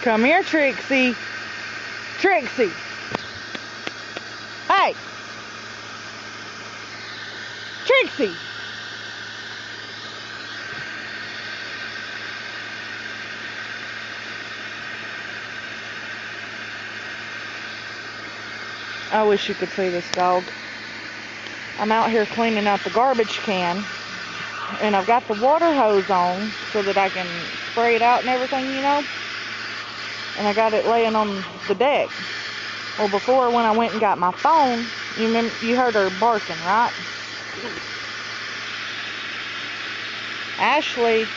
Come here, Trixie. Trixie. Hey. Trixie. I wish you could see this dog. I'm out here cleaning out the garbage can, and I've got the water hose on so that I can spray it out and everything, you know. And I got it laying on the deck. Well, before, when I went and got my phone, you heard her barking, right? Ashley